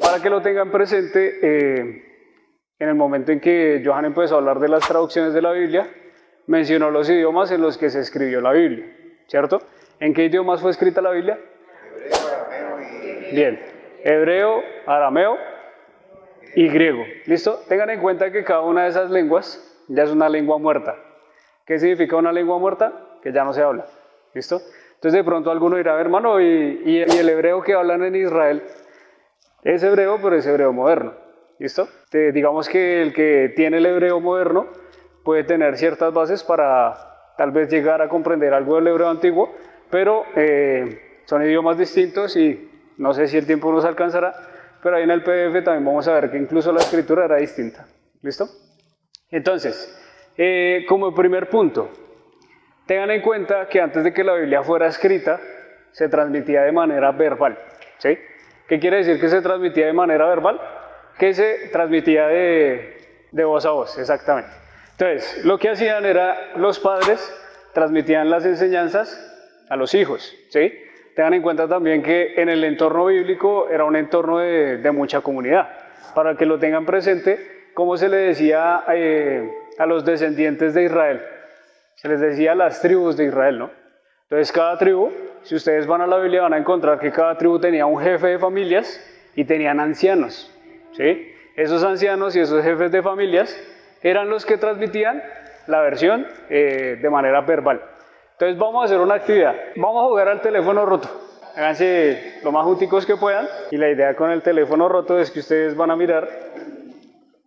Para que lo tengan presente, en el momento en que Johan empezó a hablar de las traducciones de la Biblia, mencionó los idiomas en los que se escribió la Biblia, ¿cierto? ¿En qué idiomas fue escrita la Biblia? Hebreo, arameo y... Bien, hebreo, arameo y griego. ¿Listo? Tengan en cuenta que cada una de esas lenguas ya es una lengua muerta. ¿Qué significa una lengua muerta? Que ya no se habla. ¿Listo? Entonces de pronto alguno dirá, hermano, ¿y el hebreo que hablan en Israel? Es hebreo, pero es hebreo moderno. ¿Listo? Digamos que el que tiene el hebreo moderno puede tener ciertas bases para tal vez llegar a comprender algo del hebreo antiguo, pero son idiomas distintos y no sé si el tiempo nos alcanzará, pero ahí en el PDF también vamos a ver que incluso la escritura era distinta. ¿Listo? Entonces, como primer punto, tengan en cuenta que antes de que la Biblia fuera escrita, se transmitía de manera verbal. ¿Sí? ¿Qué quiere decir que se transmitía de manera verbal? Que se transmitía de voz a voz, exactamente. Entonces, lo que hacían era, los padres transmitían las enseñanzas a los hijos, ¿sí? Tengan en cuenta también que en el entorno bíblico era un entorno de mucha comunidad. Para que lo tengan presente, ¿cómo se le decía a los descendientes de Israel? Se les decía las tribus de Israel, ¿no? Entonces, cada tribu, si ustedes van a la Biblia, van a encontrar que cada tribu tenía un jefe de familias y tenían ancianos, ¿sí? Esos ancianos y esos jefes de familias eran los que transmitían la versión de manera verbal. Entonces vamos a hacer una actividad. Vamos a jugar al teléfono roto. Háganse lo más junticos que puedan. Y la idea con el teléfono roto es que ustedes van a mirar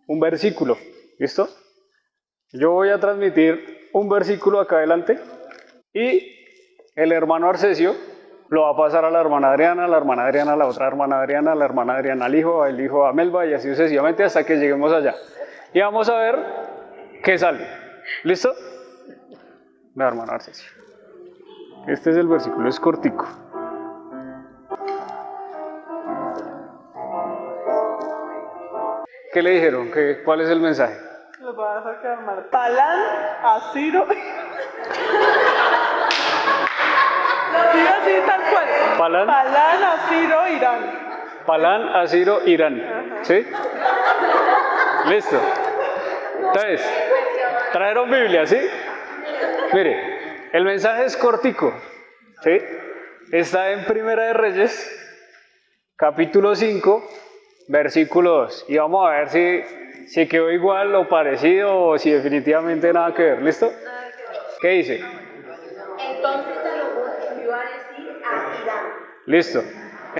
un versículo. ¿Listo? Yo voy a transmitir un versículo acá adelante. Y el hermano Arcesio lo va a pasar a la hermana Adriana, a la otra hermana Adriana, a la hermana Adriana al hijo, el hijo a Melba y así sucesivamente hasta que lleguemos allá. Y vamos a ver qué sale. ¿Listo? La hermana Arcesio. Este es el versículo, es cortico. ¿Qué le dijeron? ¿Cuál es el mensaje? Lo vas a quedar mal. Palán, Asiro. Sí, así tal cual. Palán, Asiro, Irán. Palán, Asiro, Irán. ¿Sí? Listo. Entonces, trajeron Biblia, ¿sí? Mire, el mensaje es cortico, ¿sí? Está en Primera de Reyes, capítulo 5, versículo 2. Y vamos a ver si quedó igual o parecido o si definitivamente nada que ver. ¿Listo? ¿Qué dice? Entonces se lo volvió a decir a Irán. Listo.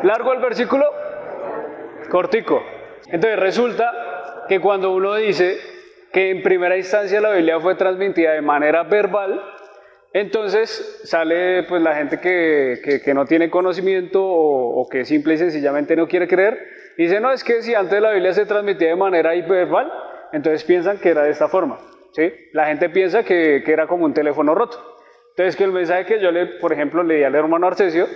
¿Largo el versículo? Cortico. Entonces resulta que cuando uno dice que en primera instancia la Biblia fue transmitida de manera verbal, entonces sale pues la gente que no tiene conocimiento o que simple y sencillamente no quiere creer, y dice, no, es que si antes la Biblia se transmitía de manera verbal, entonces piensan que era de esta forma, ¿sí? La gente piensa que era como un teléfono roto. Entonces que el mensaje que yo por ejemplo, le di al hermano Arcesio,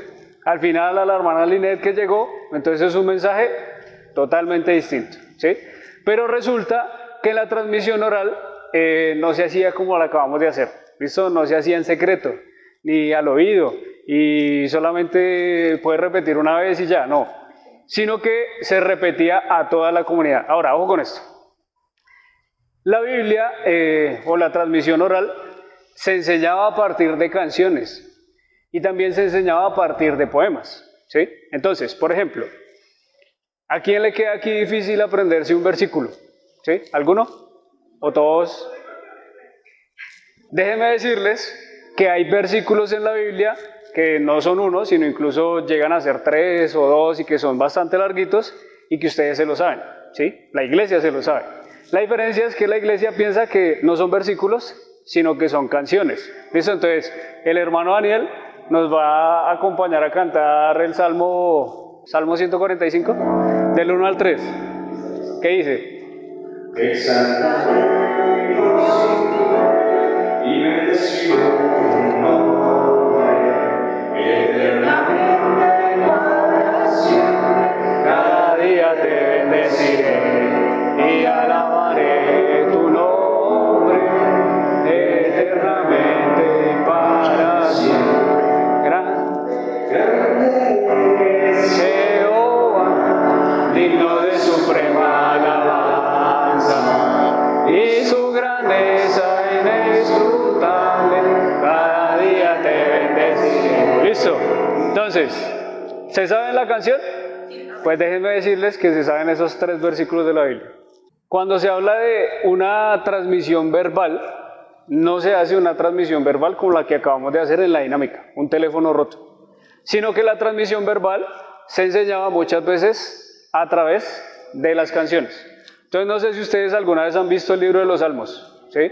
al final a la hermana Linet que llegó, entonces es un mensaje totalmente distinto, ¿sí? Pero resulta que la transmisión oral no se hacía como la acabamos de hacer, ¿listo? No se hacía en secreto, ni al oído, y solamente puedes repetir una vez y ya, no, sino que se repetía a toda la comunidad. Ahora, ojo con esto. La Biblia o la transmisión oral se enseñaba a partir de canciones y también se enseñaba a partir de poemas, ¿sí? Entonces, por ejemplo, ¿a quién le queda aquí difícil aprenderse un versículo? ¿Sí? ¿Alguno? ¿O todos? Déjenme decirles que hay versículos en la Biblia que no son uno, sino incluso llegan a ser 3 o 2 y que son bastante larguitos y que ustedes se lo saben, ¿sí? La iglesia se lo sabe. La diferencia es que la iglesia piensa que no son versículos, sino que son canciones. ¿Listo? Entonces, el hermano Daniel nos va a acompañar a cantar el Salmo 145, del 1 al 3. ¿Qué dice? Y bendecido tu nombre, eternamente para siempre. Cada día te bendeciré y alabaré tu nombre, eternamente para siempre. Grande es Jehová, digno digno de suprema alabanza, y su grandeza inescrutable, cada día te bendeciré. ¿Listo? Entonces, ¿se saben la canción? Pues déjenme decirles que se saben esos 3 versículos de la Biblia. Cuando se habla de una transmisión verbal, no se hace una transmisión verbal como la que acabamos de hacer en la dinámica, un teléfono roto, sino que la transmisión verbal se enseñaba muchas veces a través de las canciones. Entonces no sé si ustedes alguna vez han visto el libro de los Salmos, ¿sí?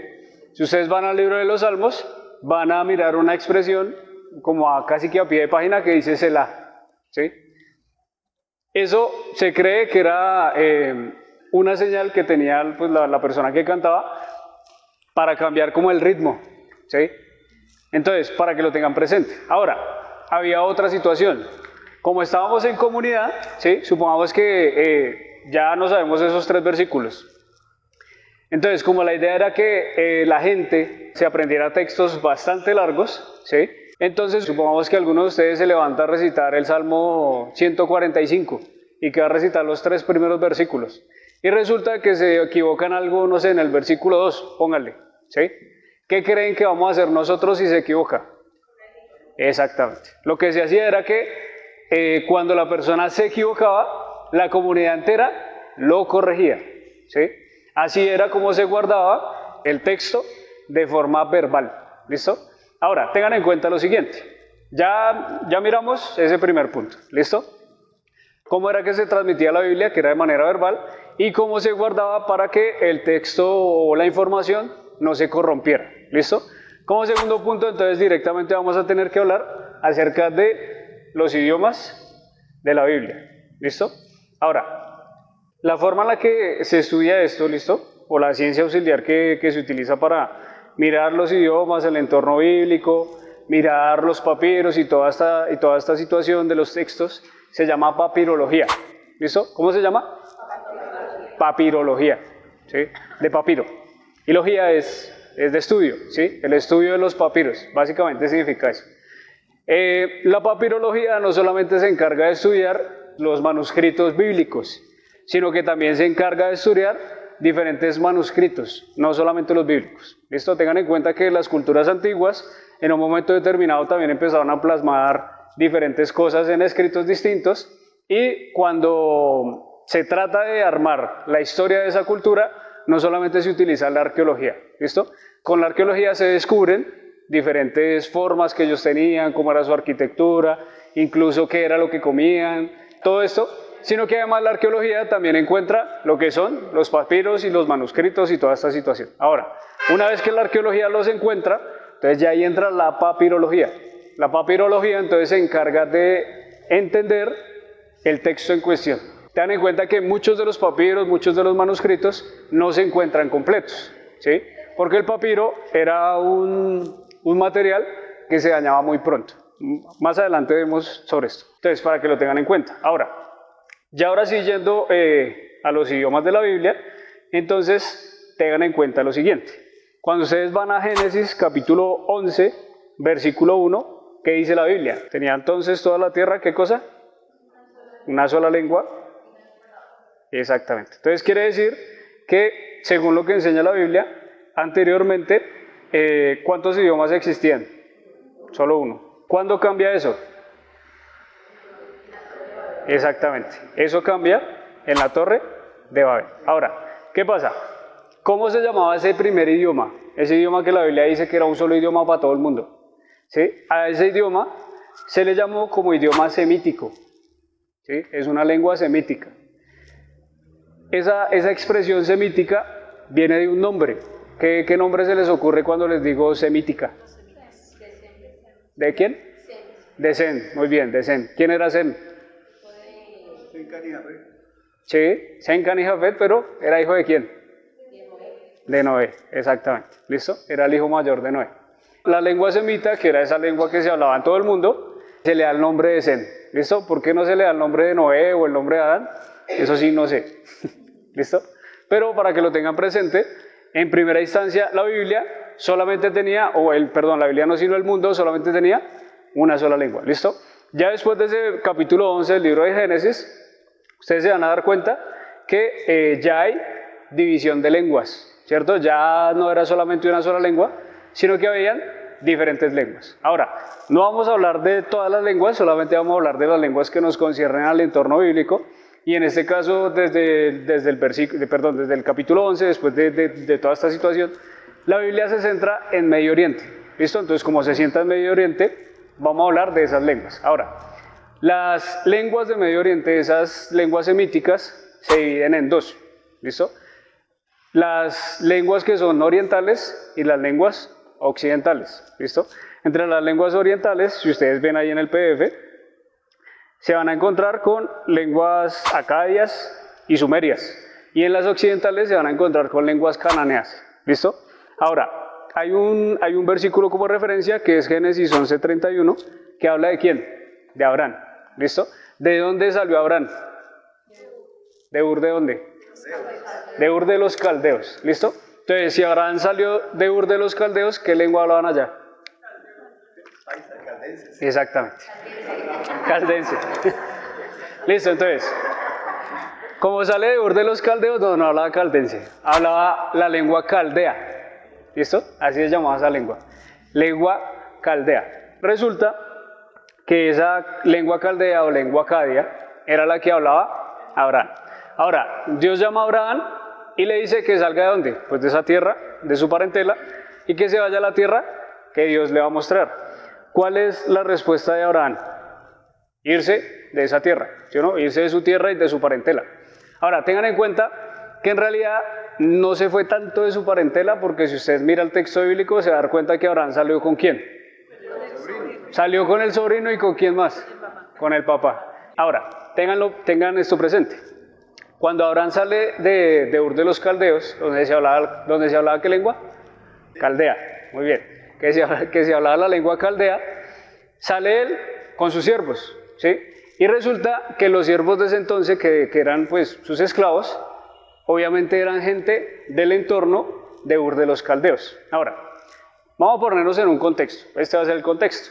Si ustedes van al libro de los Salmos, van a mirar una expresión como casi que a pie de página que dice Selah, ¿sí? Eso se cree que era una señal que tenía pues, la persona que cantaba para cambiar como el ritmo, ¿sí? Entonces, para que lo tengan presente. Ahora, había otra situación. Como estábamos en comunidad, ¿sí? Supongamos que ya no sabemos esos 3 versículos. Entonces, como la idea era que la gente se aprendiera textos bastante largos, ¿sí? Entonces, supongamos que alguno de ustedes se levanta a recitar el Salmo 145 y que va a recitar los 3 primeros versículos. Y resulta que se equivocan algo, no sé, en el versículo 2, pónganle, ¿sí? ¿Qué creen que vamos a hacer nosotros si se equivoca? Exactamente. Lo que se hacía era que cuando la persona se equivocaba, la comunidad entera lo corregía, ¿sí? Así era como se guardaba el texto de forma verbal, ¿listo? Ahora, tengan en cuenta lo siguiente. Ya miramos ese primer punto, ¿listo? Cómo era que se transmitía la Biblia, que era de manera verbal, y cómo se guardaba para que el texto o la información no se corrompiera, ¿listo? Como segundo punto, entonces directamente vamos a tener que hablar acerca de los idiomas de la Biblia, ¿listo? Ahora, la forma en la que se estudia esto, ¿listo? O la ciencia auxiliar que se utiliza para mirar los idiomas, el entorno bíblico, mirar los papiros y toda esta situación de los textos, se llama papirología, ¿listo? ¿Cómo se llama? Papirología, ¿sí? De papiro. Y logía es de estudio, ¿sí? El estudio de los papiros, básicamente significa eso. La papirología no solamente se encarga de estudiar los manuscritos bíblicos, sino que también se encarga de estudiar diferentes manuscritos, no solamente los bíblicos. ¿Listo? Tengan en cuenta que las culturas antiguas, en un momento determinado, también empezaron a plasmar diferentes cosas en escritos distintos, y cuando se trata de armar la historia de esa cultura, no solamente se utiliza la arqueología, ¿listo? Con la arqueología se descubren diferentes formas que ellos tenían, cómo era su arquitectura, incluso qué era lo que comían, todo esto, sino que además la arqueología también encuentra lo que son los papiros y los manuscritos y toda esta situación. Ahora, una vez que la arqueología los encuentra, entonces ya ahí entra la papirología. La papirología entonces se encarga de entender el texto en cuestión. Tengan en cuenta que muchos de los papiros, muchos de los manuscritos no se encuentran completos, ¿sí? Porque el papiro era un material que se dañaba muy pronto. Más adelante vemos sobre esto. Entonces, para que lo tengan en cuenta. Ahora sí yendo a los idiomas de la Biblia, entonces tengan en cuenta lo siguiente. Cuando ustedes van a Génesis capítulo 11, versículo 1, ¿qué dice la Biblia? Tenía entonces toda la tierra, ¿qué cosa? Una sola lengua. Exactamente. Entonces quiere decir que, según lo que enseña la Biblia, anteriormente, ¿cuántos idiomas existían? Solo uno. ¿Cuándo cambia eso? Exactamente. Eso cambia en la Torre de Babel. Ahora, ¿qué pasa? ¿Cómo se llamaba ese primer idioma? Ese idioma que la Biblia dice que era un solo idioma para todo el mundo, ¿sí? A ese idioma se le llamó como idioma semítico, ¿sí? Es una lengua semítica. Esa expresión semítica viene de un nombre. ¿Qué nombre se les ocurre cuando les digo semítica? ¿De quién? De Sem, muy bien, de Sem. ¿Quién era Sem? Sí, Sem, Can y Jafet, pero ¿era hijo de quién? De Noé, exactamente. ¿Listo? Era el hijo mayor de Noé. La lengua semita, que era esa lengua que se hablaba en todo el mundo, se le da el nombre de Sem. ¿Listo? ¿Por qué no se le da el nombre de Noé o el nombre de Adán? Eso sí, no sé. ¿Listo? Pero para que lo tengan presente, en primera instancia la Biblia solamente tenía, la Biblia no, sino el mundo solamente tenía una sola lengua. ¿Listo? Ya después de ese capítulo 11 del libro de Génesis, ustedes se van a dar cuenta que ya hay división de lenguas, ¿cierto? Ya no era solamente una sola lengua, sino que habían diferentes lenguas. Ahora, no vamos a hablar de todas las lenguas, solamente vamos a hablar de las lenguas que nos conciernen al entorno bíblico, y en este caso desde el capítulo 11, después de toda esta situación, la Biblia se centra en Medio Oriente, ¿listo? Entonces, como se sienta en Medio Oriente, vamos a hablar de esas lenguas. Ahora, las lenguas de Medio Oriente, esas lenguas semíticas, se dividen en dos, ¿listo? Las lenguas que son orientales y las lenguas occidentales, ¿listo? Entre las lenguas orientales, si ustedes ven ahí en el PDF, se van a encontrar con lenguas acadias y sumerias, y en las occidentales se van a encontrar con lenguas cananeas, ¿listo? Ahora, hay un versículo como referencia que es Génesis 11:31, que habla de ¿quién? De Abraham, ¿listo? ¿De dónde salió Abraham? ¿De Ur de dónde? De Ur de los Caldeos, ¿listo? Entonces, si Abraham salió de Ur de los Caldeos, ¿qué lengua hablaban allá? Exactamente. Caldense. Listo, entonces, como sale de Ur de los Caldeos, no hablaba caldense, hablaba la lengua caldea. ¿Listo? Así se llamaba esa lengua. Lengua caldea. Resulta que esa lengua caldea o lengua acadia era la que hablaba Abraham. Ahora, Dios llama a Abraham y le dice que salga de dónde? Pues de esa tierra, de su parentela, y que se vaya a la tierra que Dios le va a mostrar. ¿Cuál es la respuesta de Abraham? Irse de esa tierra, ¿sí o no? Irse de su tierra y de su parentela. Ahora, tengan en cuenta que en realidad no se fue tanto de su parentela, porque si ustedes miran el texto bíblico se va a dar cuenta que Abraham salió ¿con quién? Salió con el sobrino y ¿con quién más? Con el papá. Ahora, tengan esto presente. Cuando Abraham sale de Ur de los Caldeos, donde se hablaba ¿qué lengua? Caldea, muy bien. Que se hablaba la lengua caldea, sale él con sus siervos, ¿sí? Y resulta que los siervos de ese entonces, que eran pues sus esclavos, obviamente eran gente del entorno de Ur de los Caldeos. Ahora, vamos a ponernos en un contexto, este va a ser el contexto.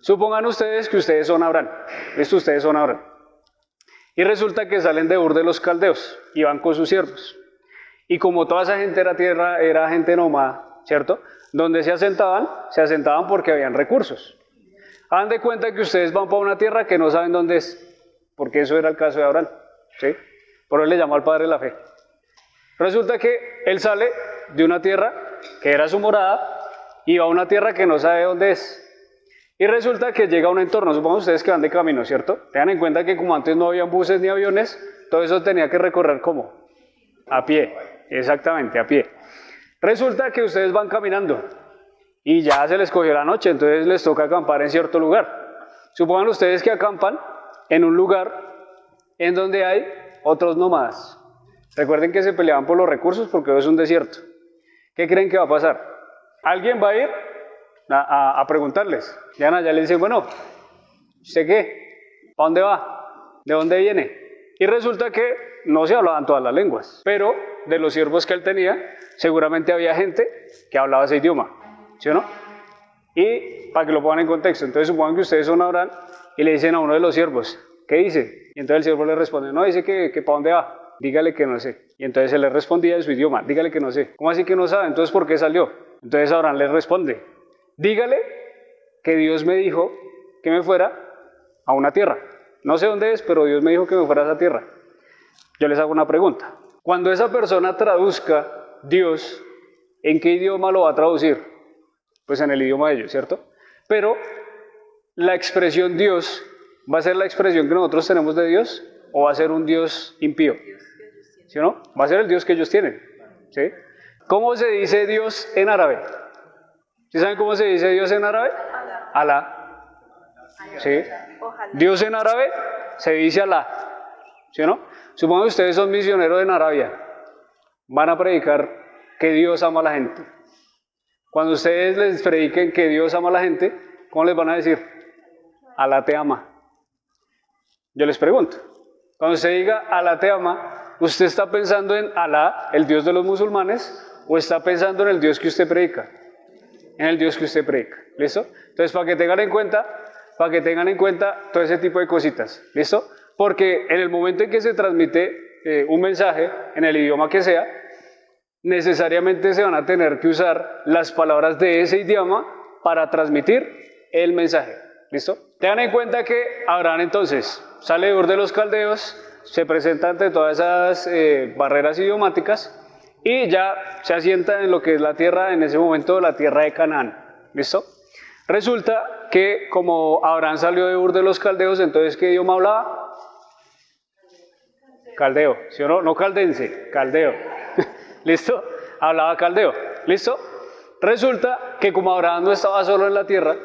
Supongan ustedes que ustedes son Abraham, ustedes son Abraham. Y resulta que salen de Ur de los Caldeos y van con sus siervos. Y como toda esa gente era gente nómada, ¿cierto? Donde se asentaban porque habían recursos. Hagan de cuenta que ustedes van para una tierra que no saben dónde es, porque eso era el caso de Abraham, ¿sí? Por eso le llamó al padre de la fe. Resulta que él sale de una tierra que era su morada y va a una tierra que no sabe dónde es. Y resulta que llega a un entorno, supongan ustedes que van de camino, ¿cierto? Tengan en cuenta que como antes no habían buses ni aviones, todo eso tenía que recorrer ¿cómo? A pie, exactamente, a pie. Resulta que ustedes van caminando y ya se les cogió la noche, entonces les toca acampar en cierto lugar. Supongan ustedes que acampan en un lugar en donde hay otros nómadas. Recuerden que se peleaban por los recursos porque es un desierto. ¿Qué creen que va a pasar? Alguien va a ir a preguntarles. Llegan allá y le dicen, bueno, ¿usted qué? ¿Para dónde va? ¿De dónde viene? Y resulta que no se hablaban todas las lenguas, pero de los siervos que él tenía, seguramente había gente que hablaba ese idioma, ¿sí o no? Y para que lo pongan en contexto, entonces supongan que ustedes son Abraham y le dicen a uno de los siervos, ¿qué dice? Y entonces el siervo le responde, no, dice que ¿para dónde va? Dígale que no sé. Y entonces él le respondía en su idioma, dígale que no sé. ¿Cómo así que no sabe? Entonces, ¿por qué salió? Entonces Abraham le responde, dígale que Dios me dijo que me fuera a una tierra. No sé dónde es, pero Dios me dijo que me fuera a esa tierra. Yo les hago una pregunta. Cuando esa persona traduzca Dios, ¿en qué idioma lo va a traducir? Pues en el idioma de ellos, ¿cierto? Pero la expresión Dios, ¿va a ser la expresión que nosotros tenemos de Dios o va a ser un Dios impío? ¿Sí o no? Va a ser el Dios que ellos tienen, ¿sí? ¿Cómo se dice Dios en árabe? ¿Sí saben cómo se dice Dios en árabe? Alá. ¿Sí? Dios en árabe se dice Alá, ¿sí o no? Supongan que ustedes son misioneros en Arabia, van a predicar que Dios ama a la gente. Cuando ustedes les prediquen que Dios ama a la gente, ¿cómo les van a decir? Alá te ama. Yo les pregunto, cuando usted diga Alá te ama, ¿usted está pensando en Alá, el Dios de los musulmanes, o está pensando en el Dios que usted predica? En el Dios que usted predica, ¿listo? Entonces, para que tengan en cuenta todo ese tipo de cositas, ¿listo? Porque en el momento en que se transmite un mensaje en el idioma que sea, necesariamente se van a tener que usar las palabras de ese idioma para transmitir el mensaje. ¿Listo? Tengan en cuenta que Abraham entonces sale de Ur de los Caldeos, se presenta ante todas esas barreras idiomáticas y ya se asienta en lo que es la tierra, en ese momento la tierra de Canaán. ¿Listo? Resulta que como Abraham salió de Ur de los Caldeos, entonces ¿qué idioma hablaba? Caldeo, ¿sí o no? No caldense, caldeo. ¿Listo? Hablaba caldeo. ¿Listo? Resulta que como Abraham no estaba solo en la tierra,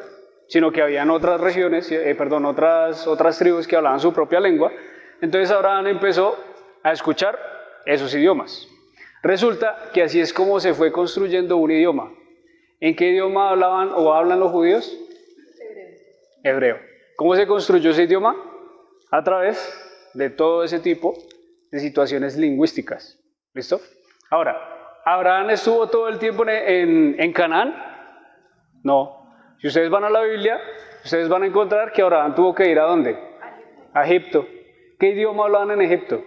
sino que habían otras regiones, otras tribus que hablaban su propia lengua, entonces Abraham empezó a escuchar esos idiomas. Resulta que así es como se fue construyendo un idioma. ¿En qué idioma hablaban o hablan los judíos? Hebreo. ¿Cómo se construyó ese idioma? A través de todo ese tipo de situaciones lingüísticas. ¿Listo? Ahora, ¿Abraham estuvo todo el tiempo en Canaán? No. Si ustedes van a la Biblia, ustedes van a encontrar que Abraham tuvo que ir ¿a dónde? A Egipto. ¿Qué idioma hablaban en Egipto?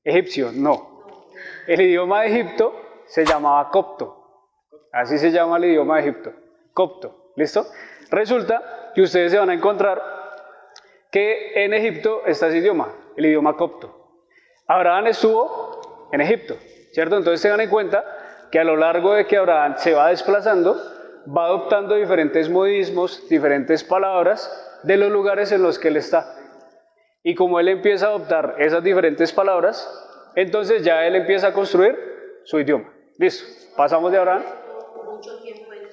Egipcio, no. El idioma de Egipto se llamaba copto. Así se llama el idioma de Egipto, copto. ¿Listo? Resulta que ustedes se van a encontrar que en Egipto está ese idioma, el idioma copto. Abraham estuvo en Egipto, ¿cierto? Entonces tengan en cuenta que a lo largo de que Abraham se va desplazando, va adoptando diferentes modismos, diferentes palabras de los lugares en los que él está. Y como él empieza a adoptar esas diferentes palabras, entonces ya él empieza a construir su idioma. Listo, pasamos de Abraham. Mucho tiempo en un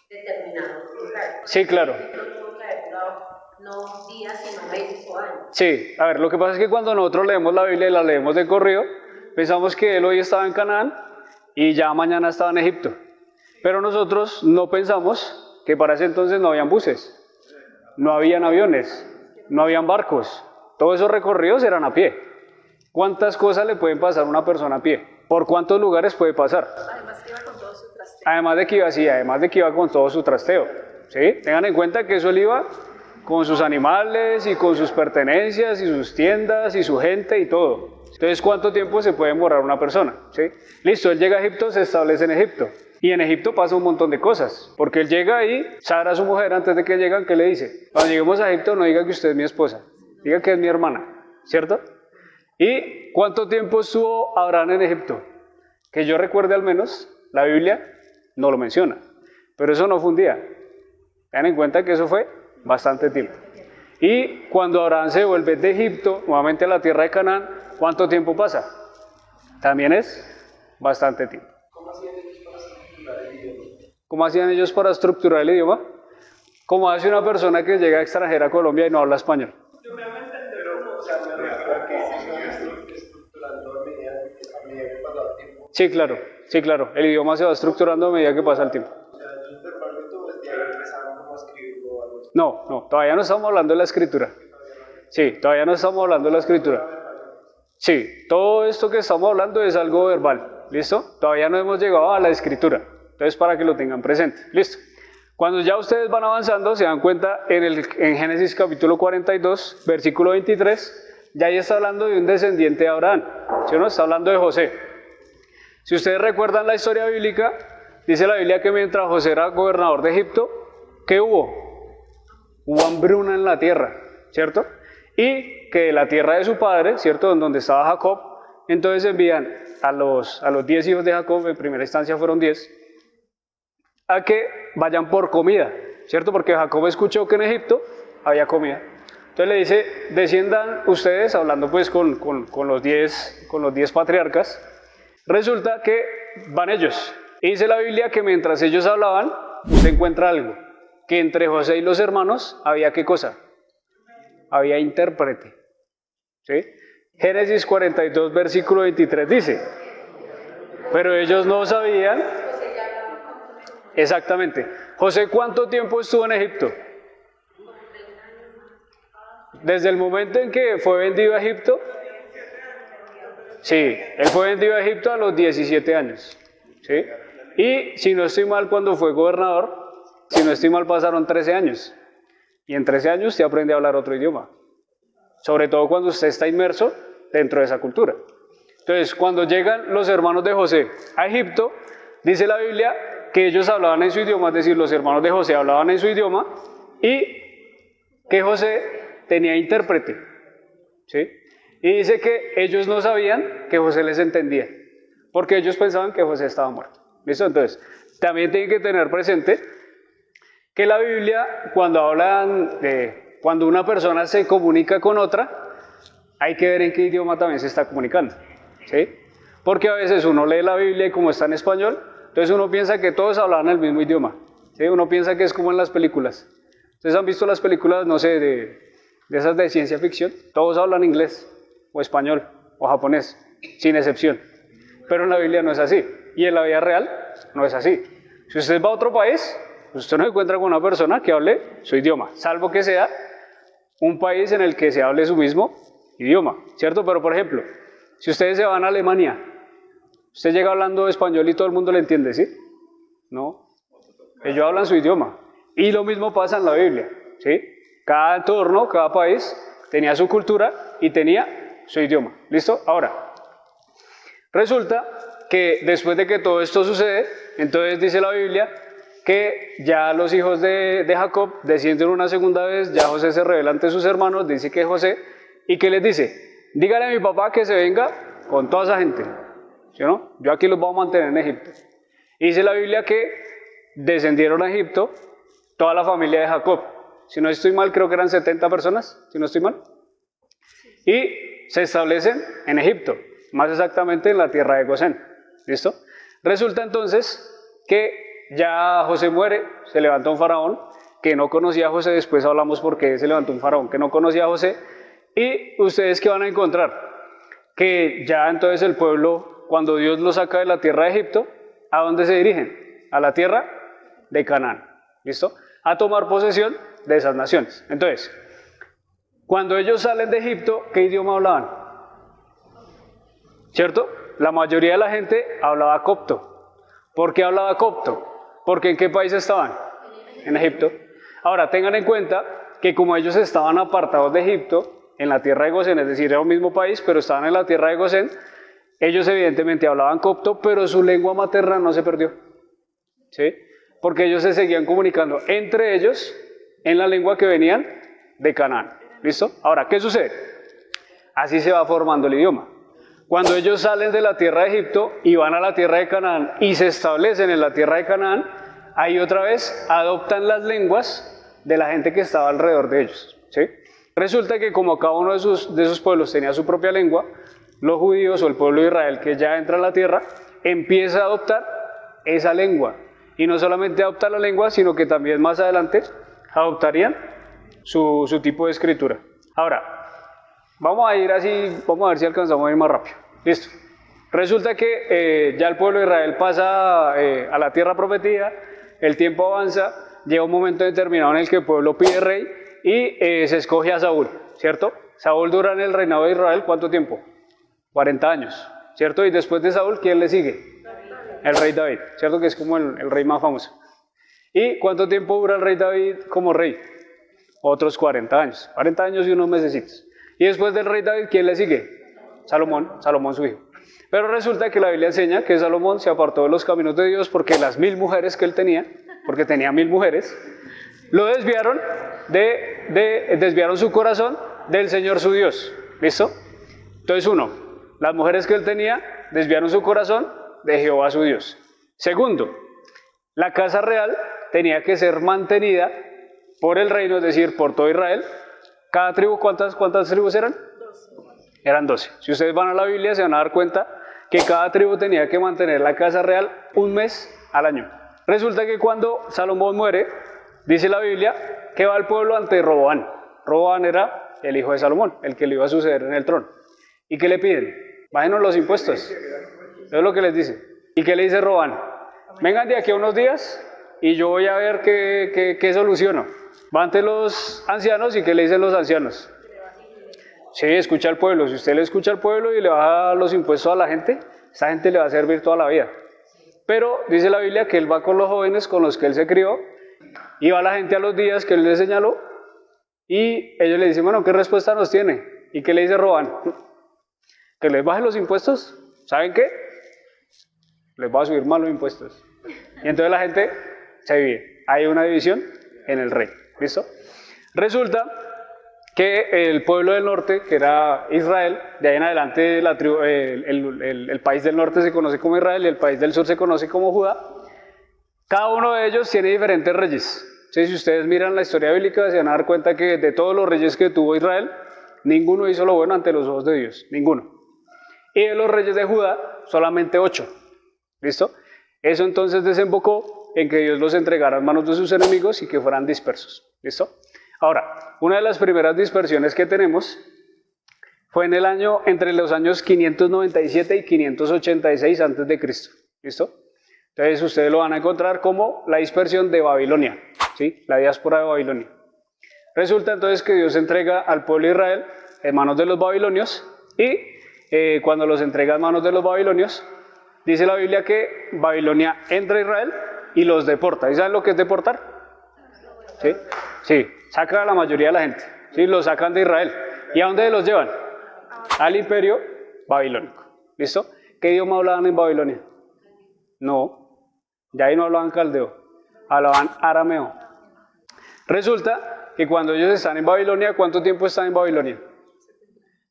determinado lugar. Sí, claro. No tuvo que haber durado no días, sino meses o años. Sí, a ver, lo que pasa es que cuando nosotros leemos la Biblia y la leemos de corrido, pensamos que él hoy estaba en Canaán y ya mañana estaba en Egipto. Pero nosotros no pensamos que para ese entonces no habían buses, no habían aviones, no habían barcos. Todos esos recorridos eran a pie. ¿Cuántas cosas le pueden pasar a una persona a pie? ¿Por cuántos lugares puede pasar? Además que iba con todo su trasteo. Además de que iba con todo su trasteo. ¿Sí? Tengan en cuenta que eso él iba con sus animales y con sus pertenencias y sus tiendas y su gente y todo. Entonces, ¿cuánto tiempo se puede demorar una persona? ¿Sí? Listo, él llega a Egipto, se establece en Egipto. Y en Egipto pasa un montón de cosas, porque él llega ahí, Sara, su mujer, antes de que llegan, ¿qué le dice? Cuando lleguemos a Egipto, no diga que usted es mi esposa, diga que es mi hermana, ¿cierto? ¿Y cuánto tiempo estuvo Abraham en Egipto? Que yo recuerde al menos, la Biblia no lo menciona, pero eso no fue un día. Tengan en cuenta que eso fue bastante tiempo. Y cuando Abraham se vuelve de Egipto, nuevamente a la tierra de Canaán, ¿cuánto tiempo pasa? También es bastante tiempo. ¿Cómo hacían ellos para estructurar el idioma? ¿Cómo hace una persona que llega extranjera a Colombia y no habla español? Yo me hago entender cómo se me refiero a que se iba estructurando a medida que pasaba el tiempo. Sí, claro. El idioma se va estructurando a medida que pasa el tiempo. O sea, ellos normalmente desde ahí empezaron como a escribirlo o algo así. No, todavía no estamos hablando de la escritura. Sí, todavía no estamos hablando de la escritura. Sí, todo esto que estamos hablando es algo verbal, ¿listo? Todavía no hemos llegado a la escritura. Entonces, para que lo tengan presente. Listo. Cuando ya ustedes van avanzando, se dan cuenta en Génesis capítulo 42, versículo 23, ya ahí está hablando de un descendiente de Abraham. ¿Sí o no? Está hablando de José. Si ustedes recuerdan la historia bíblica, dice la Biblia que mientras José era gobernador de Egipto, ¿qué hubo? Hubo hambruna en la tierra, ¿cierto? Y que de la tierra de su padre, ¿cierto? Donde estaba Jacob, entonces envían a los 10 hijos de Jacob, en primera instancia fueron 10, a que vayan por comida, ¿cierto? Porque Jacob escuchó que en Egipto había comida. Entonces le dice, desciendan ustedes, hablando pues con los 10 patriarcas. Resulta que van ellos. Y dice la Biblia que mientras ellos hablaban, se encuentra algo, que entre José y los hermanos había ¿qué cosa? Había intérprete. ¿Sí? Génesis 42, versículo 23 dice, pero ellos no sabían. Exactamente. José, ¿cuánto tiempo estuvo en Egipto? Desde el momento en que fue vendido a Egipto. Sí, él fue vendido a Egipto a los 17 años. ¿Sí? Y si no estoy mal, cuando fue gobernador, si no estoy mal, pasaron 13 años. Y en 13 años usted aprende a hablar otro idioma. Sobre todo cuando usted está inmerso dentro de esa cultura. Entonces, cuando llegan los hermanos de José a Egipto, dice la Biblia que ellos hablaban en su idioma, es decir, los hermanos de José hablaban en su idioma y que José tenía intérprete, ¿sí? Y dice que ellos no sabían que José les entendía, porque ellos pensaban que José estaba muerto. ¿Listo? Entonces, también tienen que tener presente que la Biblia, cuando una persona se comunica con otra, hay que ver en qué idioma también se está comunicando, ¿sí? Porque a veces uno lee la Biblia y como está en español, entonces uno piensa que todos hablan el mismo idioma, ¿sí? Uno piensa que es como en las películas. ¿Ustedes han visto las películas, no sé, de esas de ciencia ficción? Todos hablan inglés, o español, o japonés, sin excepción. Pero en la Biblia no es así, y en la vida real no es así. Si usted va a otro país, usted no se encuentra con una persona que hable su idioma, salvo que sea un país en el que se hable su mismo idioma, ¿cierto? Pero por ejemplo, si ustedes se van a Alemania, usted llega hablando español y todo el mundo le entiende, ¿sí? No, ellos hablan su idioma. Y lo mismo pasa en la Biblia, ¿sí? Cada entorno, cada país tenía su cultura y tenía su idioma. ¿Listo? Ahora, resulta que después de que todo esto sucede, entonces dice la Biblia que ya los hijos de Jacob descienden una segunda vez, ya José se revela ante sus hermanos, dice que es José, y que les dice, dígale a mi papá que se venga con toda esa gente, ¿sí o no? Yo aquí los voy a mantener en Egipto. Y dice la Biblia que descendieron a Egipto toda la familia de Jacob. Si no estoy mal, creo que eran 70 personas, si no estoy mal. Y se establecen en Egipto, más exactamente en la tierra de Gosén. ¿Listo? Resulta entonces que ya José muere, se levanta un faraón que no conocía a José, después hablamos por qué se levantó un faraón que no conocía a José, y ustedes ¿qué van a encontrar? Que ya entonces el pueblo, cuando Dios lo saca de la tierra de Egipto, ¿a dónde se dirigen? A la tierra de Canaán, ¿listo? A tomar posesión de esas naciones. Entonces, cuando ellos salen de Egipto, ¿qué idioma hablaban? ¿Cierto? La mayoría de la gente hablaba copto. ¿Por qué hablaba copto? Porque ¿en qué país estaban? En Egipto. Ahora, tengan en cuenta que como ellos estaban apartados de Egipto, en la tierra de Gosén, es decir, era un mismo país, pero estaban en la tierra de Gosén, ellos evidentemente hablaban copto, pero su lengua materna no se perdió, ¿sí? Porque ellos se seguían comunicando entre ellos en la lengua que venían de Canaán. ¿Listo? Ahora, ¿qué sucede? Así se va formando el idioma. Cuando ellos salen de la tierra de Egipto y van a la tierra de Canaán y se establecen en la tierra de Canaán, ahí otra vez adoptan las lenguas de la gente que estaba alrededor de ellos, ¿sí? Resulta que como cada uno de esos pueblos tenía su propia lengua, los judíos o el pueblo de Israel que ya entra a la tierra empieza a adoptar esa lengua. Y no solamente adoptar la lengua, sino que también más adelante adoptarían su tipo de escritura. Ahora, vamos a ir así, vamos a ver si alcanzamos a ir más rápido. Listo. Resulta que ya el pueblo de Israel pasa a la tierra prometida, el tiempo avanza, llega un momento determinado en el que el pueblo pide rey y se escoge a Saúl, ¿cierto? Saúl dura en el reinado de Israel, ¿cuánto tiempo? 40 años, ¿cierto? Y después de Saúl, ¿quién le sigue? El rey David, ¿cierto? Que es como el rey más famoso. ¿Y cuánto tiempo dura el rey David como rey? Otros 40 años, 40 años y unos mesecitos. Y después del rey David, ¿quién le sigue? Salomón su hijo. Pero resulta que la Biblia enseña que Salomón se apartó de los caminos de Dios porque las 1000 mujeres que él tenía, porque tenía 1000 mujeres, lo desviaron desviaron su corazón del Señor su Dios. ¿Listo? Entonces uno, las mujeres que él tenía desviaron su corazón de Jehová su Dios. Segundo, la casa real tenía que ser mantenida por el reino, es decir, por todo Israel. Cada tribu, ¿cuántas tribus eran? 12. Eran 12. Si ustedes van a la Biblia se van a dar cuenta que cada tribu tenía que mantener la casa real un mes al año. Resulta que cuando Salomón muere, dice la Biblia que va el pueblo ante Roboán. Roboán era el hijo de Salomón, el que le iba a suceder en el trono. ¿Y qué le piden? Bájenos los impuestos. Eso es lo que les dice. ¿Y qué le dice Roboán? Vengan de aquí a unos días y yo voy a ver qué soluciono. Va ante los ancianos y ¿qué le dicen los ancianos? Sí, escucha al pueblo. Si usted le escucha al pueblo y le baja los impuestos a la gente, esa gente le va a servir toda la vida. Pero dice la Biblia que él va con los jóvenes con los que él se crió y va la gente a los días que él les señaló y ellos le dicen, bueno, ¿qué respuesta nos tiene? ¿Y qué le dice Roboán? ¿Que les bajen los impuestos? ¿Saben qué? Les va a subir más los impuestos. Y entonces la gente se divide. Hay una división en el rey. ¿Listo? Resulta que el pueblo del norte, que era Israel, de ahí en adelante el país del norte se conoce como Israel y el país del sur se conoce como Judá. Cada uno de ellos tiene diferentes reyes. ¿Sí? Si ustedes miran la historia bíblica, se van a dar cuenta que de todos los reyes que tuvo Israel, ninguno hizo lo bueno ante los ojos de Dios. Ninguno. Y de los reyes de Judá, solamente 8. ¿Listo? Eso entonces desembocó en que Dios los entregara en manos de sus enemigos y que fueran dispersos. ¿Listo? Ahora, una de las primeras dispersiones que tenemos fue entre los años 597 y 586 a.C. ¿Listo? Entonces ustedes lo van a encontrar como la dispersión de Babilonia, ¿sí? La diáspora de Babilonia. Resulta entonces que Dios entrega al pueblo de Israel en manos de los babilonios y cuando los entrega en manos de los babilonios, dice la Biblia que Babilonia entra a Israel y los deporta. ¿Y saben lo que es deportar? ¿Sí? Sí, saca a la mayoría de la gente, ¿sí? Los sacan de Israel. ¿Y a dónde los llevan? Al imperio babilónico. ¿Listo? ¿Qué idioma hablaban en Babilonia? No, ya ahí no hablaban caldeo, hablaban arameo. Resulta que cuando ellos están en Babilonia, ¿cuánto tiempo están en Babilonia?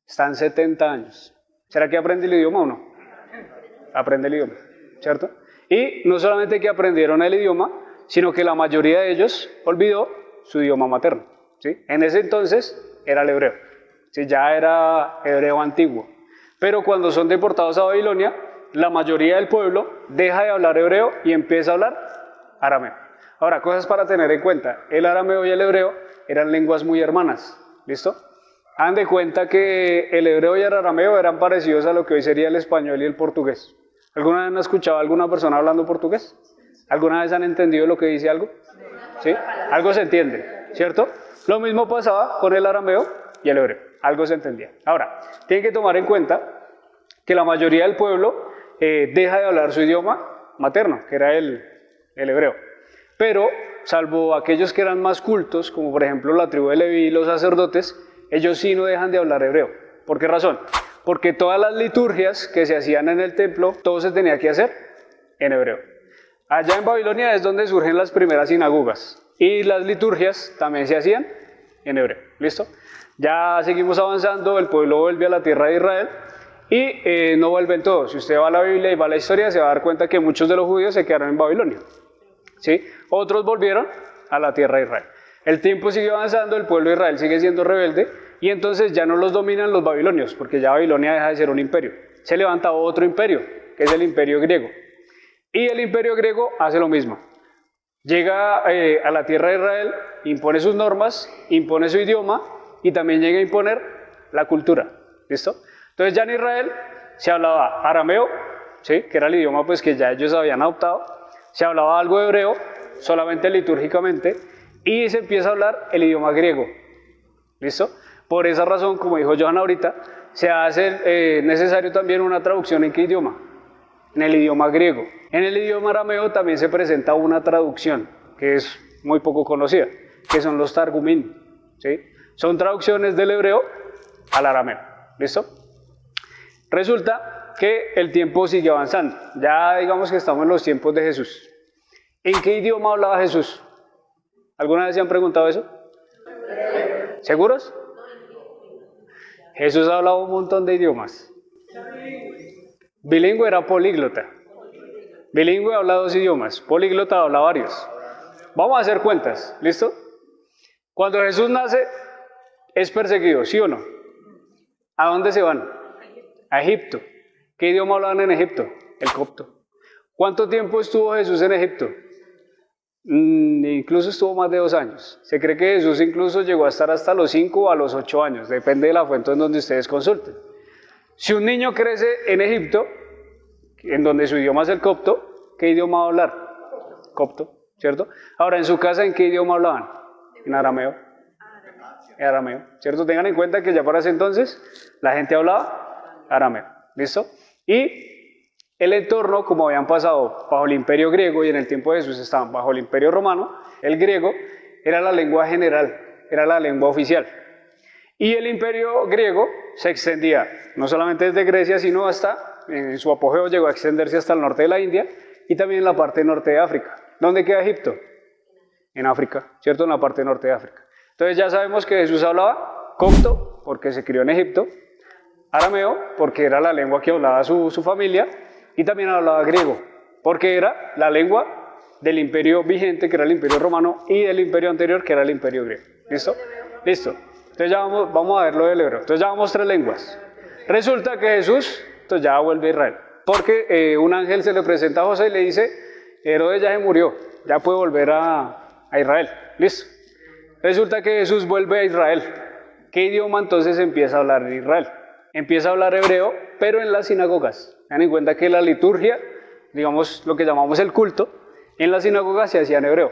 Están 70 años. ¿Será que aprende el idioma o no? Aprende el idioma, ¿cierto? Y no solamente que aprendieron el idioma, sino que la mayoría de ellos olvidó su idioma materno, ¿sí? En ese entonces era el hebreo, ¿sí? Ya era hebreo antiguo. Pero cuando son deportados a Babilonia, la mayoría del pueblo deja de hablar hebreo y empieza a hablar arameo. Ahora, cosas para tener en cuenta. El arameo y el hebreo eran lenguas muy hermanas, ¿listo? Hagan de cuenta que el hebreo y el arameo eran parecidos a lo que hoy sería el español y el portugués. ¿Alguna vez han escuchado a alguna persona hablando portugués? ¿Alguna vez han entendido lo que dice algo? ¿Sí? Algo se entiende, ¿cierto? Lo mismo pasaba con el arameo y el hebreo. Algo se entendía. Ahora, tienen que tomar en cuenta que la mayoría del pueblo deja de hablar su idioma materno, que era el hebreo. Pero, salvo aquellos que eran más cultos, como por ejemplo la tribu de Leví y los sacerdotes, ellos sí no dejan de hablar hebreo. ¿Por qué razón? Porque todas las liturgias que se hacían en el templo, todo se tenía que hacer en hebreo. Allá en Babilonia es donde surgen las primeras sinagogas y las liturgias también se hacían en hebreo. ¿Listo? Ya seguimos avanzando, el pueblo vuelve a la tierra de Israel y no vuelven todos. Si usted va a la Biblia y va a la historia, se va a dar cuenta que muchos de los judíos se quedaron en Babilonia, ¿sí? Otros volvieron a la tierra de Israel. El tiempo sigue avanzando, el pueblo de Israel sigue siendo rebelde y entonces ya no los dominan los babilonios, porque ya Babilonia deja de ser un imperio. Se levanta otro imperio, que es el imperio griego. Y el imperio griego hace lo mismo. Llega a la tierra de Israel, impone sus normas, impone su idioma y también llega a imponer la cultura. ¿Listo? Entonces ya en Israel se hablaba arameo, ¿sí? Que era el idioma pues, que ya ellos habían adoptado. Se hablaba algo de hebreo, solamente litúrgicamente, y se empieza a hablar el idioma griego. ¿Listo? Por esa razón, como dijo Johan ahorita, se hace necesario también una traducción ¿en qué idioma? En el idioma griego. En el idioma arameo también se presenta una traducción, que es muy poco conocida, que son los targumín, ¿sí? Son traducciones del hebreo al arameo. ¿Listo? Resulta que el tiempo sigue avanzando. Ya digamos que estamos en los tiempos de Jesús. ¿En qué idioma hablaba Jesús? ¿Alguna vez se han preguntado eso? ¿Seguros? Jesús hablaba un montón de idiomas. Bilingüe era políglota. Bilingüe habla 2 idiomas. Políglota habla varios. Vamos a hacer cuentas. ¿Listo? Cuando Jesús nace, es perseguido, ¿sí o no? ¿A dónde se van? A Egipto. ¿Qué idioma hablaban en Egipto? El copto. ¿Cuánto tiempo estuvo Jesús en Egipto? Incluso estuvo más de 2 años. Se cree que Jesús incluso llegó a estar hasta los 5 o a los 8 años, depende de la fuente en donde ustedes consulten. Si un niño crece en Egipto, en donde su idioma es el copto, ¿qué idioma va a hablar? Copto, ¿cierto? Ahora, en su casa, ¿en qué idioma hablaban? En arameo. En arameo, ¿cierto? Tengan en cuenta que ya para ese entonces la gente hablaba arameo, ¿listo? Y el entorno, como habían pasado bajo el imperio griego y en el tiempo de Jesús estaban bajo el imperio romano, el griego era la lengua general, era la lengua oficial. Y el imperio griego se extendía no solamente desde Grecia, sino hasta, en su apogeo llegó a extenderse hasta el norte de la India y también en la parte norte de África. ¿Dónde queda Egipto? En África, ¿cierto? En la parte norte de África. Entonces ya sabemos que Jesús hablaba copto, porque se crió en Egipto, arameo, porque era la lengua que hablaba su familia, y también hablaba griego, porque era la lengua del imperio vigente, que era el imperio romano, y del imperio anterior, que era el imperio griego. ¿Listo? Listo. Entonces ya vamos a ver lo del hebreo. Entonces ya vamos 3 lenguas. Resulta que Jesús, entonces ya vuelve a Israel, porque un ángel se le presenta a José y le dice, Herodes ya se murió, ya puede volver a Israel. ¿Listo? Resulta que Jesús vuelve a Israel. ¿Qué idioma entonces empieza a hablar en Israel? Empieza a hablar hebreo, pero en las sinagogas. Ten en cuenta que la liturgia, digamos lo que llamamos el culto, en las sinagogas se hacía en hebreo.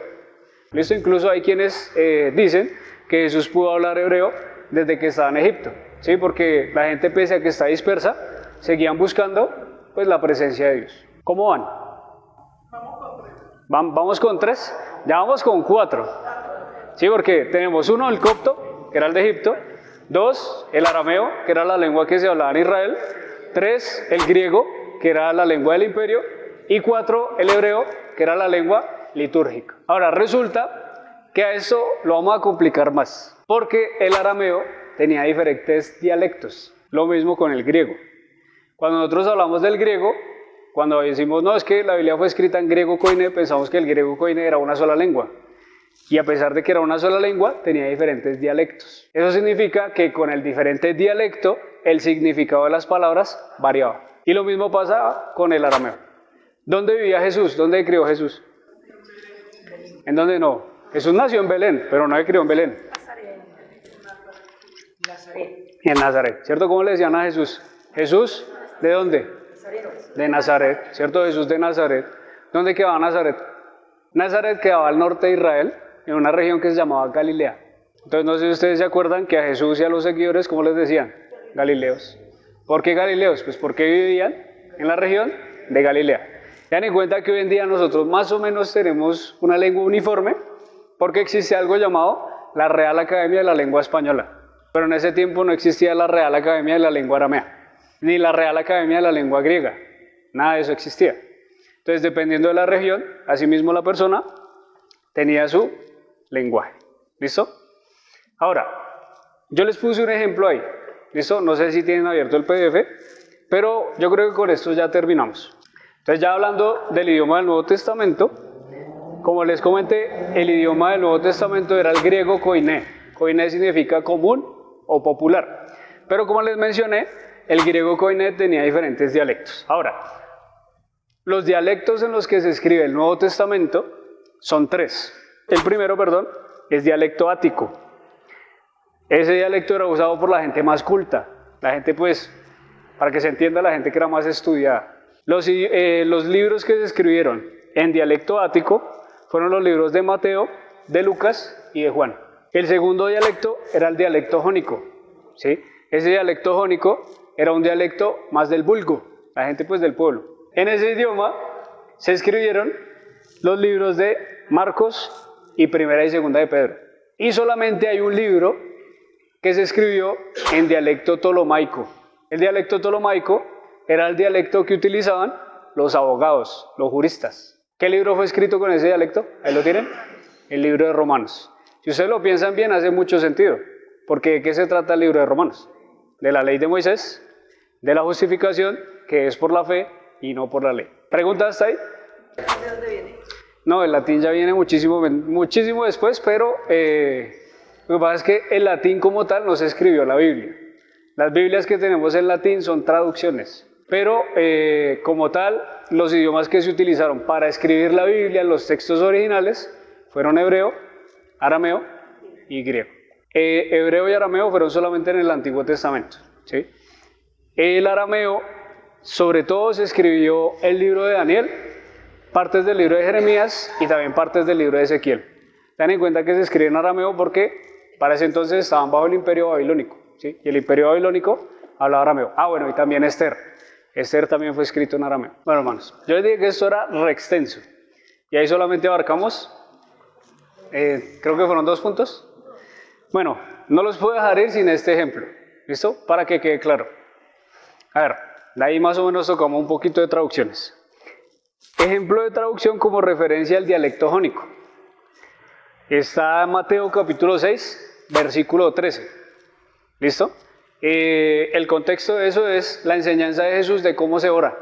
¿Listo? Incluso hay quienes dicen que Jesús pudo hablar hebreo desde que estaba en Egipto, ¿sí? Porque la gente, pese a que está dispersa, seguían buscando pues, la presencia de Dios. ¿Cómo van? Vamos con 3, ya vamos con 4. Sí, porque tenemos 1, el copto, que era el de Egipto; 2, el arameo, que era la lengua que se hablaba en Israel; 3, el griego, que era la lengua del imperio; y 4, el hebreo, que era la lengua litúrgica. Ahora, resulta que a eso lo vamos a complicar más, porque el arameo tenía diferentes dialectos, lo mismo con el griego. Cuando nosotros hablamos del griego, cuando decimos, no, es que la Biblia fue escrita en griego koiné, pensamos que el griego koiné era una sola lengua. Y a pesar de que era una sola lengua, tenía diferentes dialectos. Eso significa que con el diferente dialecto, el significado de las palabras variaba. Y lo mismo pasaba con el arameo. ¿Dónde vivía Jesús? ¿Dónde crió Jesús? ¿En dónde no? Jesús nació en Belén, pero no se crió en Belén. En Nazaret, ¿cierto? ¿Cómo le decían a Jesús? Jesús, ¿de dónde? De Nazaret, ¿cierto? Jesús de Nazaret. ¿Dónde quedaba Nazaret? Nazaret quedaba al norte de Israel, en una región que se llamaba Galilea. Entonces, no sé si ustedes se acuerdan que a Jesús y a los seguidores, ¿cómo les decían? Galileos. ¿Por qué Galileos? Pues porque vivían en la región de Galilea. Ten en cuenta que hoy en día nosotros más o menos tenemos una lengua uniforme, porque existe algo llamado la Real Academia de la Lengua Española. Pero en ese tiempo no existía la Real Academia de la Lengua Aramea, ni la Real Academia de la Lengua Griega. Nada de eso existía. Entonces, dependiendo de la región, asimismo la persona tenía su lenguaje. ¿Listo? Ahora, yo les puse un ejemplo ahí. ¿Listo? No sé si tienen abierto el PDF, pero yo creo que con esto ya terminamos. Entonces, ya hablando del idioma del Nuevo Testamento, como les comenté, el idioma del Nuevo Testamento era el griego koiné. Koiné significa común o popular. Pero como les mencioné, el griego koiné tenía diferentes dialectos. Ahora, los dialectos en los que se escribe el Nuevo Testamento son 3. El primero, es dialecto ático. Ese dialecto era usado por la gente más culta. La gente, pues, para que se entienda, la gente que era más estudiada. Los libros que se escribieron en dialecto ático fueron los libros de Mateo, de Lucas y de Juan. El segundo dialecto era el dialecto jónico, ¿sí? Ese dialecto jónico era un dialecto más del vulgo, la gente pues del pueblo. En ese idioma se escribieron los libros de Marcos y Primera y Segunda de Pedro. Y solamente hay un libro que se escribió en dialecto tolomaico. El dialecto tolomaico era el dialecto que utilizaban los abogados, los juristas. ¿Qué libro fue escrito con ese dialecto? Ahí lo tienen, el libro de Romanos. Si ustedes lo piensan bien, hace mucho sentido, porque ¿de qué se trata el libro de Romanos? De la ley de Moisés, de la justificación, que es por la fe y no por la ley. ¿Preguntas hasta ahí? ¿De dónde viene? No, el latín ya viene muchísimo después, pero lo que pasa es que el latín como tal no se escribió la Biblia. Las Biblias que tenemos en latín son traducciones, pero como tal, los idiomas que se utilizaron para escribir la Biblia, los textos originales, fueron hebreo, arameo y griego. Hebreo y arameo fueron solamente en el Antiguo Testamento, ¿sí? El arameo, sobre todo, se escribió el libro de Daniel, partes del libro de Jeremías y también partes del libro de Ezequiel. Ten en cuenta que se escribe en arameo porque para ese entonces estaban bajo el imperio babilónico, ¿sí? Y el imperio babilónico hablaba arameo. Ah, bueno, y también Esther. Esther también fue escrito en arameo. Bueno, hermanos, yo les dije que esto era re extenso. Y ahí solamente abarcamos, creo que fueron 2 puntos. Bueno, no los puedo dejar ir sin este ejemplo. ¿Listo? Para que quede claro. A ver, de ahí más o menos tocamos un poquito de traducciones. Ejemplo de traducción como referencia al dialecto jónico. Está en Mateo capítulo 6, versículo 13. ¿Listo? El contexto de eso es la enseñanza de Jesús de cómo se ora,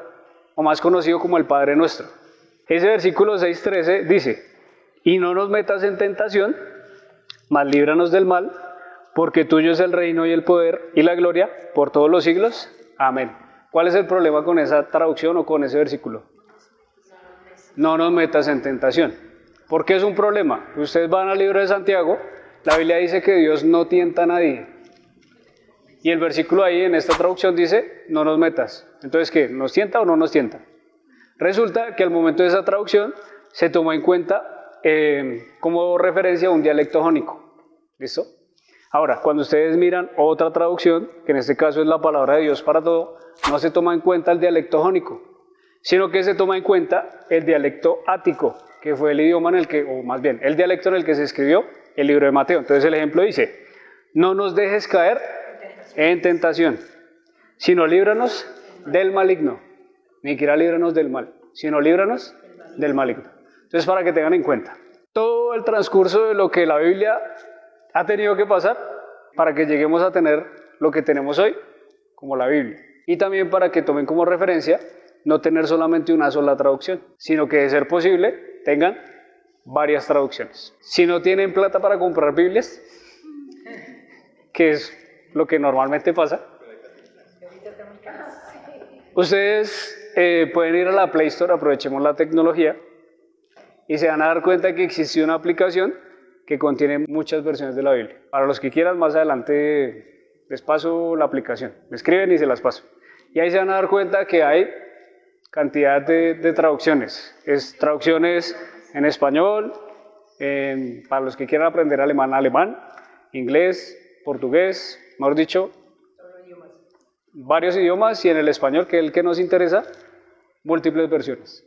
o más conocido como el Padre Nuestro. Ese versículo 6:13 dice, y no nos metas en tentación, mas líbranos del mal, porque tuyo es el reino y el poder y la gloria por todos los siglos. Amén. ¿Cuál es el problema con esa traducción o con ese versículo? No nos metas en tentación. ¿Por qué es un problema? Ustedes van al libro de Santiago, la Biblia dice que Dios no tienta a nadie. Y el versículo ahí en esta traducción dice, no nos metas. Entonces, ¿qué? ¿Nos tienta o no nos tienta? Resulta que al momento de esa traducción se tomó en cuenta como referencia a un dialecto jónico. ¿Listo? Ahora, cuando ustedes miran otra traducción, que en este caso es la palabra de Dios para todo, no se toma en cuenta el dialecto jónico, sino que se toma en cuenta el dialecto ático, que fue el idioma en el que, o más bien, el dialecto en el que se escribió el libro de Mateo. Entonces el ejemplo dice, no nos dejes caer en tentación, sino líbranos del maligno. Ni siquiera líbranos del mal, sino líbranos del maligno. Entonces, para que tengan en cuenta, todo el transcurso de lo que la Biblia ha tenido que pasar para que lleguemos a tener lo que tenemos hoy, como la Biblia. Y también para que tomen como referencia no tener solamente una sola traducción, sino que de ser posible tengan varias traducciones. Si no tienen plata para comprar Biblias, que es lo que normalmente pasa, ustedes pueden ir a la Play Store, aprovechemos la tecnología, y se van a dar cuenta que existe una aplicación que contiene muchas versiones de la Biblia. Para los que quieran, más adelante les paso la aplicación, me escriben y se las paso. Y ahí se van a dar cuenta que hay cantidad de traducciones. Es traducciones en español, para los que quieran aprender alemán, inglés, portugués, mejor dicho, varios idiomas, y en el español, que es el que nos interesa, múltiples versiones.